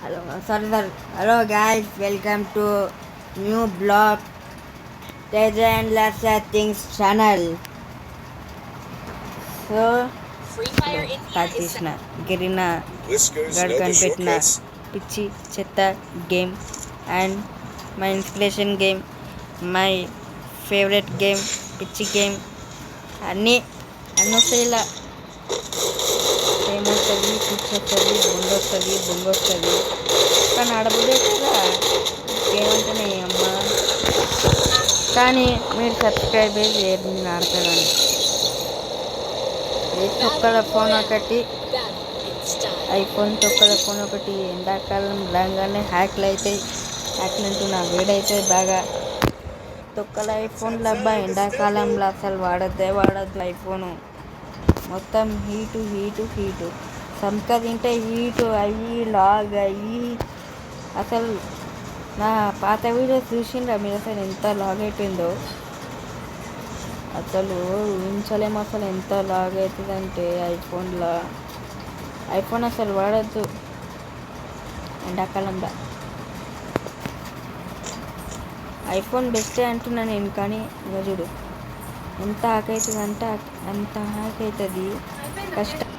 Hello, sorry. Hello, guys. Welcome to new blog Teja and Lasha Things channel. So, start చేసిన గిరిన గడ్ కనిపెట్టిన పిచ్చి చెత్త game and my inspiration game, my favourite game, పిచ్చి game అన్నీ వస్తాయి. ఇలా ఏమొస్తుంది, పిచ్చి వస్తుంది, బొంగ వస్తుంది. కానీ ఆడబుద్దే కదా గేమ్ అంటేనే అమ్మ. కానీ మీరు సబ్స్క్రైబ్ చేయరు, నేను ఆడతానని. తొక్కల ఫోన్ ఒకటి, ఐఫోన్ తొక్కల ఫోన్ ఒకటి ఎండాకాలం రాగానే హ్యాక్లు అవుతాయి. హ్యాక్లు అంటున్నా వేడైతే బాగా. తొక్కల ఐఫోన్లు అబ్బా ఎండాకాలంలో అసలు వాడద్దు ఐఫోను. మొత్తం హీటు సంక తింటే హీటు అయ్యి లాగ్ అయ్యి. అసలు నా పాత వీడియోస్ చూసిండ్రా మీరు? అసలు ఎంత లాగ్ అయిపోయిందో అసలు ఊహించలేము. అసలు ఎంత లాగ్ అవుతుందంటే ఐఫోన్ అసలు వాడద్దు ఎండాకాలంలో. ఐఫోన్ బెస్టే అంటున్నా నేను, కానీ ఇక చూడు ఎంత హ్యాక్ అవుతుంది అంటే అంత హ్యాక్ అవుతుంది. కష్టం.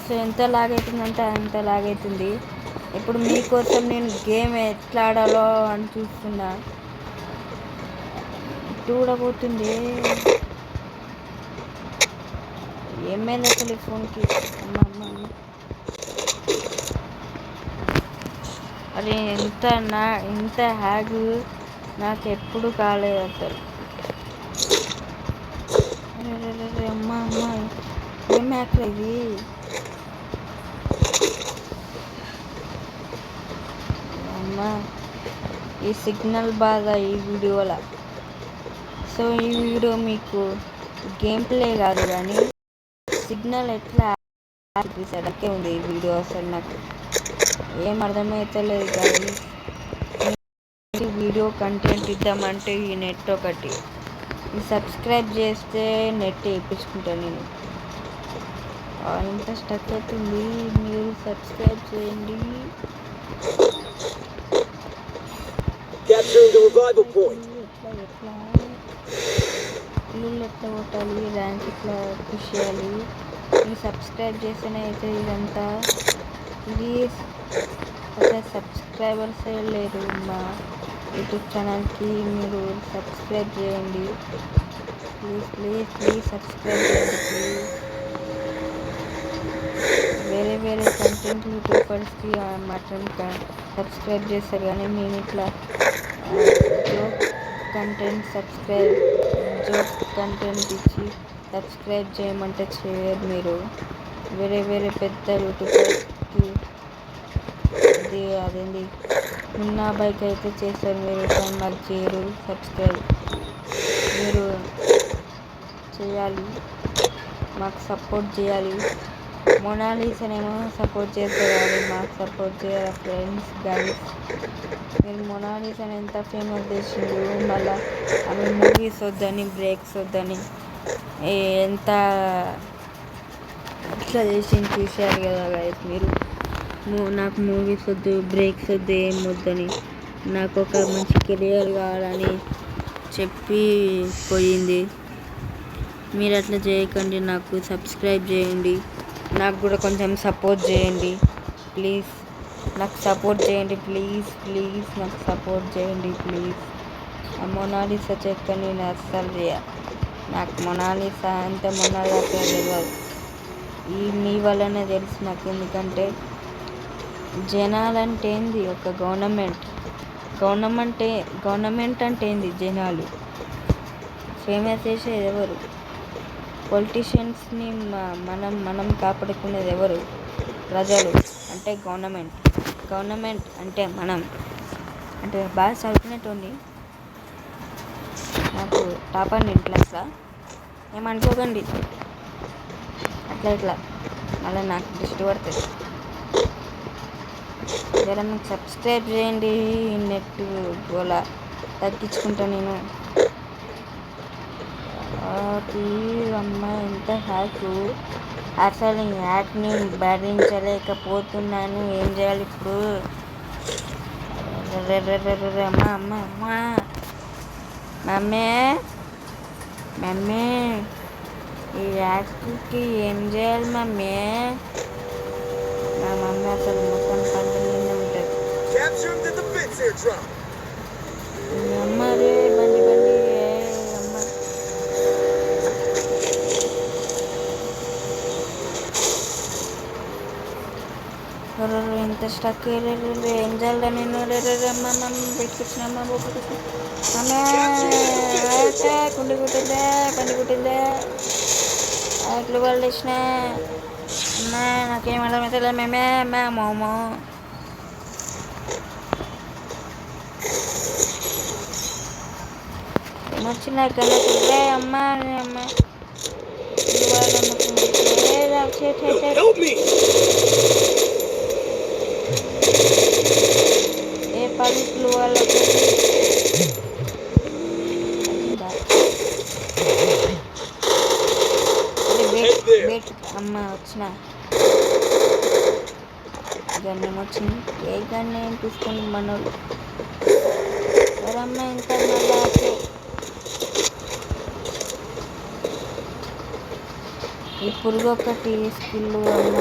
సో ఎంత లాగ్ అవుతుందంటే అంత లాగ్ అవుతుంది. ఇప్పుడు మీకోసం నేను గేమ్ ఎట్లా ఆడాలో అని చూస్తున్నా. చూడబోతుంది ఏమైంది అసలు ఈ ఫోన్కి. అమ్మ అది ఇంత హ్యాగ్ నాకు ఎప్పుడు కాలేదు అసలు. అమ్మ ఏం హ్యాక్ ఇది? అమ్మ ఈ సిగ్నల్ బాధ ఈ వీడియోలో. సో ఈ వీడియో మీకు గేమ్ ప్లే కాదు కానీ సిగ్నల్ ఎట్లా అడకే ఉంది ఈ వీడియో. అసలు నాకు ఏం అర్థమవుతలేదు కానీ వీడియో కంటెంట్ ఇద్దామంటే ఈ నెట్ ఒకటి సబ్స్క్రైబ్ చేస్తే నెట్ వేయించుకుంటాను నేను. ఇంత స్టక్ అవుతుంది, మీరు సబ్స్క్రైబ్ చేయండి. ఇల్లు ఎట్లా కొట్టాలి, ర్యాంక్ ఎట్లా పుష్ చేయాలి, మీరు సబ్స్క్రైబ్ చేస్తేనే అయితే ఇదంతా. ప్లీజ్ అసలు సబ్స్క్రైబర్స్ లేరు మా యూట్యూబ్ ఛానల్కి, మీరు సబ్స్క్రైబ్ చేయండి ప్లీజ్ సబ్స్క్రైబ్ చేయండి ప్లీజ్. వేరే కంటెంట్ యూట్యూబర్స్కి మాత్రం సబ్స్క్రైబ్ చేస్తారు కానీ నేను ఇట్లా జోక్ కంటెంట్ ఇచ్చి సబ్స్క్రైబ్ చేయమంటే చేయరు మీరు. వేరే పెద్ద యూట్యూబర్స్కి అదేంటి మున్నా బైక్ అయితే చేస్తారు మీరు, కానీ మాకు చేయరు సబ్స్క్రైబ్. మీరు చేయాలి, మాకు సపోర్ట్ చేయాలి. మొనాలిసానేమో సపోర్ట్ చేస్తారు కానీ మాకు సపోర్ట్ చేయాలి ఫ్రెండ్స్ గైస్. మీరు మొనాలిసాని ఎంత ఫేమస్ చేసిండు, మళ్ళీ ఆమె మూవీస్ వద్దని బ్రేక్స్ వద్దని ఎంత ఇట్లా చేసింది చూశారు కదా గైస్ మీరు. నాకు మూవీస్ వద్దు, బ్రేక్స్ వద్దు, ఏం వద్దని, నాకు ఒక మంచి కెరియర్ కావాలని చెప్పి పోయింది. మీరు అట్లా చేయకండి, నాకు సబ్స్క్రైబ్ చేయండి, నాకు కూడా కొంచెం సపోర్ట్ చేయండి ప్లీజ్. నాకు సపోర్ట్ చేయండి ప్లీజ్ నాకు సపోర్ట్ చేయండి ప్లీజ్. ఆ మొనాలిసా చెక్క నేను అస్సలు నాకు మొనాలిసా అంటే మొనాలిసా తెలియదు. మీ వల్లనే తెలుసు నాకు. ఎందుకంటే జనాలంటే ఏంది, ఒక గవర్నమెంట్ అంటే ఏంది, జనాలు ఫేమస్ చేసేది ఎవరు? పొలిటీషియన్స్ని మనం కాపాడుకునేది ఎవరు? ప్రజలు. అంటే గవర్నమెంట్ అంటే మనం. అంటే బాగా చదువుకునేటోండి, నాకు టాపర్ నేను క్లాస్లో, ఏమనుకోకండి ఇట్లా మళ్ళీ నాకు దృష్టి పడుతుంది. జరా నాకు సబ్స్క్రైబ్ చేయండి, నెట్ గోలా తగ్గించుకుంటా నేను. ప్లీజ్ అమ్మ ఎంత హ్యాక్ అసలు ఈ యాక్ని భరించలేకపోతున్నాను. ఏం చేయాలి ఇప్పుడు? అమ్మ అమ్మ అమ్మ మమ్మీ మమ్మీ ఈ యాక్కి ఏం చేయాలి మమ్మీ? మా మమ్మీ అసలు మొత్తం పంట మీద ఉంటుంది. అమ్మ రే బండి బండి అమ్మ ఎంత స్టక్ ఏం చేయాలి నేను? అమ్మ మమ్మీ పెట్టించినమ్మ కుండి కుట్టిందా పండి కుట్టిందా అట్లు వాళ్ళు ఇచ్చిన అమ్మ నాకేం అర్థమవుతుందా మేమే అమ్మ మోమో వచ్చిన కనుకుంటే అమ్మ అమ్మ ఏ పలుకులు వాళ్ళకు అమ్మ వచ్చిన గన్నేం వచ్చింది. ఏ గన్నేం తీసుకుని మనోళ్ళు ఎవరమ్మ ఇంకా మళ్ళీ ఈ పురుగు ఒకటి స్కిల్ అమ్మ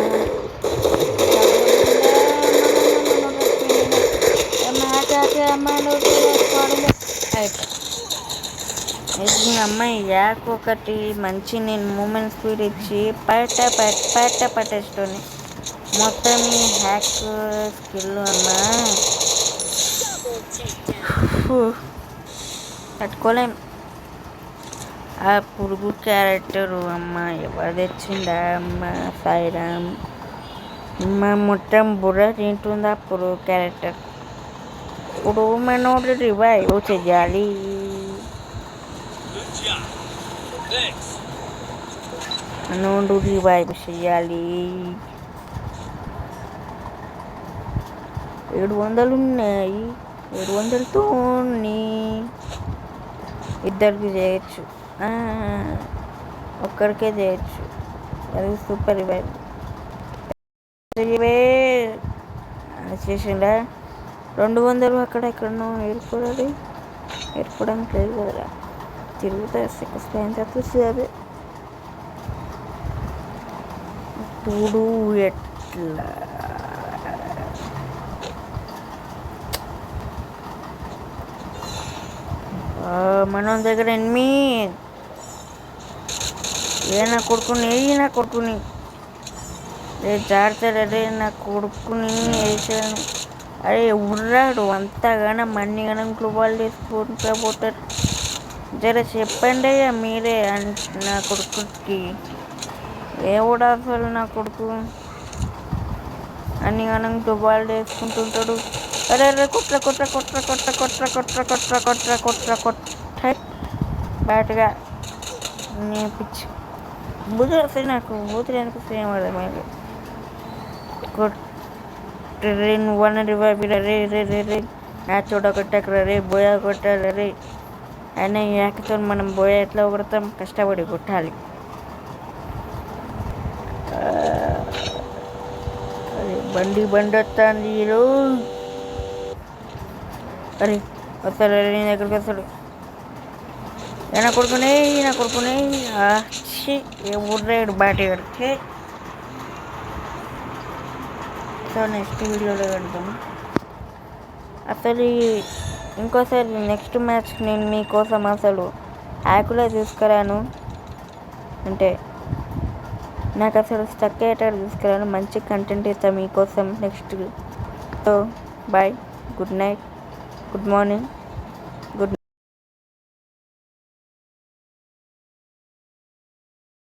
అమ్మాయి యాక్ ఒకటి మంచి నేను మూమెంట్ స్పీడ్ ఇచ్చి పట్టేస్తుంది మొత్తం ఈ హ్యాక్ స్కిల్ అమ్మా పట్టుకోలేం. ఆ పురుగు క్యారెక్టరు అమ్మ ఎవరు తెచ్చిందా అమ్మ? సాయిరామ్ అమ్మ మొత్తం బుర్ర తింటుంది ఆ పురుగు క్యారెక్టర్. ఇప్పుడు మనోడు రివైవ్ చెయ్యాలి. మనోడు రివైవ్ చెయ్యాలి. 700 ఉన్నాయి. 700తో ఇద్దరికి చేయొచ్చు, ఒక్కరికే చేయొచ్చు. అది సూపర్ రివైవ్ చేసిండా. 200 అక్కడ ఎక్కడనో ఏర్పడానికి లేదు కదరా. తిరుగుతా స్పెయిన్ తప్పేది ఇప్పుడు ఎట్లా మనం దగ్గర ఎనిమి నా కొడుకుని రే జాగ్రత్త నా కొడుకుని వేసాను. అరే ఉర్రాడు అంతగానో మన్నిగానం గ్లోబాల్ తీసుకుంటా పోతారు. జర చెప్పండి అయ్యా మీరే నా కొడుకుకి. ఏవుడా అసలు నా కొడుకు అన్నిగానం గ్లోబాల్ వేసుకుంటుంటాడు. అరే అరే కొట్ట బ్యాట్గా నేర్పించి బుద్ధి వస్తాయి నాకు. బూతులు అనిపిస్తే ఏమర్థమైంది. రే నువ్వన్న రివైవ్ రే నా చోట కొట్టకరా రే బోయా కొట్టాలి రే. అయినా యాకతో మనం బోయా ఎట్లా కొడతాం? కష్టపడి కొట్టాలి. బండి వస్తుంది హీరో. అరే వస్తాడు నీ దగ్గరికి వస్తాడు. నా కొడుకునే ఊర్రాడు బాటగాడు. సో నెక్స్ట్ వీడియోలో పెడతాం. అసలు ఇంకోసారి నెక్స్ట్ మ్యాచ్ నేను మీకోసం అసలు యాకులో తీసుకురాను. అంటే నాకు అసలు స్టక్ అయ్యేటట్టు తీసుకురాను. మంచి కంటెంట్ ఇస్తాను మీకోసం next. So bye, good night, good morning.